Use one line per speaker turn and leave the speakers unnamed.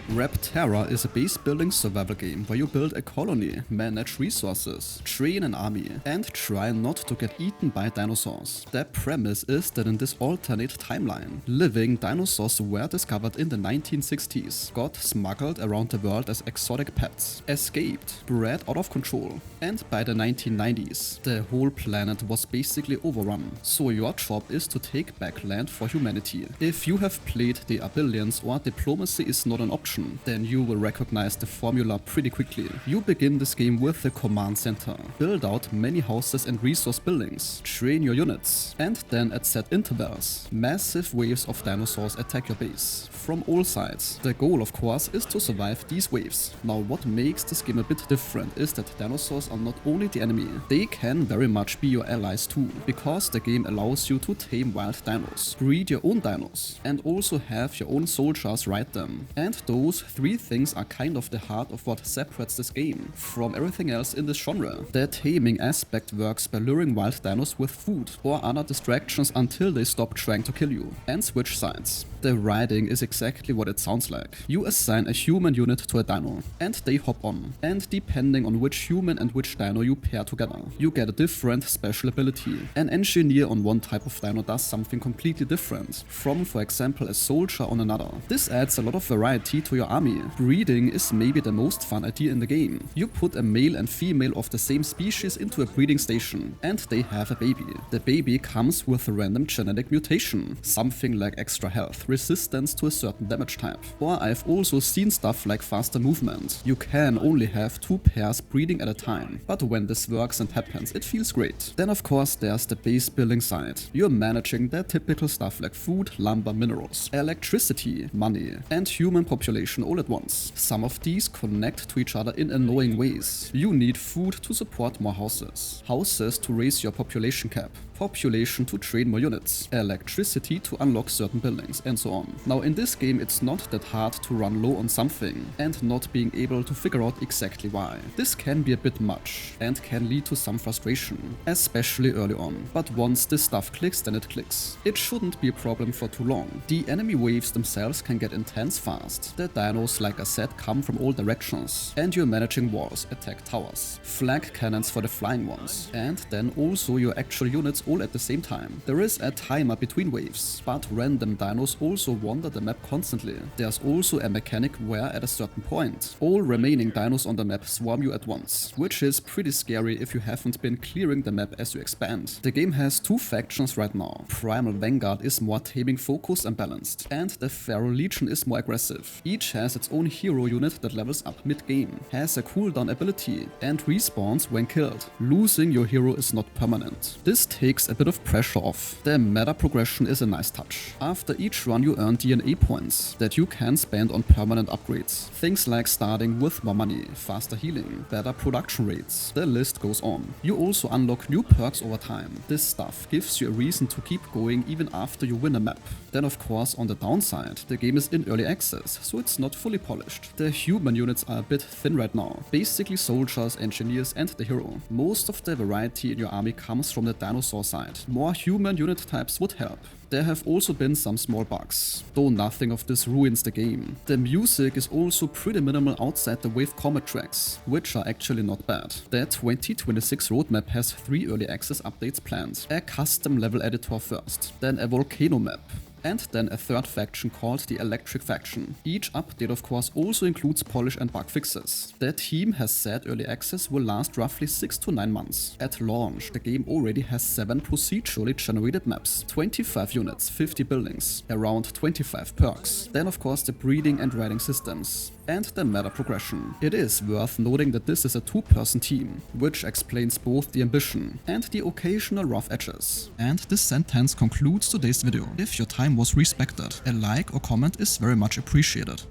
Repterra is a base building survival game where you build a colony, manage resources, train an army, and try not to get eaten by dinosaurs. The premise is that in this alternate timeline, living dinosaurs were discovered in the 1960s, got smuggled around the world as exotic pets, escaped, bred out of control, and by the 1990s, the whole planet was basically overrun. So your job is to take back land for humanity. If you have played the Abilians or diplomacy is not an option, then you will recognize the formula pretty quickly. You begin this game with the command center, build out many houses and resource buildings, train your units, and then at set intervals, massive waves of dinosaurs attack your base from all sides. The goal, of course, is to survive these waves. Now, what makes this game a bit different is that dinosaurs are not only the enemy, they can very much be your allies too, because the game allows you to tame wild dinos, breed your own dinos, and also have your own soldiers ride them. And those three things are kind of the heart of what separates this game from everything else in this genre. The taming aspect works by luring wild dinos with food or other distractions until they stop trying to kill you, and switch sides. The riding is exactly what it sounds like. You assign a human unit to a dino, and they hop on. And depending on which human and which dino you pair together, you get a different special ability. An engineer on one type of dino does something completely different from, for example, a soldier on another. This adds a lot of variety to your army. Breeding is maybe the most fun idea in the game. You put a male and female of the same species into a breeding station, and they have a baby. The baby comes with a random genetic mutation, something like extra health, resistance to a certain damage type. Or I've also seen stuff like faster movement. You can only have 2 pairs breeding at a time, but when this works and happens, it feels great. Then of course there's the base building side. You're managing the typical stuff like food, lumber, minerals, electricity, money, and human population all at once. Some of these connect to each other in annoying ways. You need food to support more houses, houses to raise your population cap, population to train more units, electricity to unlock certain buildings, and so on. Now in this game it's not that hard to run low on something and not being able to figure out exactly why. This can be a bit much and can lead to some frustration, especially early on. But once this stuff clicks, then it clicks. It shouldn't be a problem for too long. The enemy waves themselves can get intense fast. The dinos, like I said, come from all directions, and you're managing walls, attack towers, flag cannons for the flying ones, and then also your actual units all at the same time. There is a timer between waves, but random dinos also wander the map constantly. There's also a mechanic where at a certain point, all remaining dinos on the map swarm you at once, which is pretty scary if you haven't been clearing the map as you expand. The game has 2 factions right now. Primal Vanguard is more taming focused and balanced, and the Pharaoh Legion is more aggressive. Each has its own hero unit that levels up mid-game, has a cooldown ability, and respawns when killed. Losing your hero is not permanent. This takes a bit of pressure off. The meta progression is a nice touch. After each run you earn DNA points that you can spend on permanent upgrades. Things like starting with more money, faster healing, better production rates. The list goes on. You also unlock new perks over time. This stuff gives you a reason to keep going even after you win a map. Then of course on the downside, the game is in early access, so it's not fully polished. The human units are a bit thin right now. Basically soldiers, engineers, and the hero. Most of the variety in your army comes from the dinosaur side. More human unit types would help. There have also been some small bugs, though nothing of this ruins the game. The music is also pretty minimal outside the Wave Comet tracks, which are actually not bad. The 2026 roadmap has 3 early access updates planned. A custom level editor first, then a volcano map, and then a 3rd faction called the Electric Faction. Each update of course also includes polish and bug fixes. The team has said early access will last roughly 6 to 9 months. At launch, the game already has 7 procedurally generated maps, 25 units, 50 buildings, around 25 perks. Then of course the breeding and riding systems, and the meta progression. It is worth noting that this is a 2-person team, which explains both the ambition and the occasional rough edges. And this sentence concludes today's video. If your time was respected, a like or comment is very much appreciated.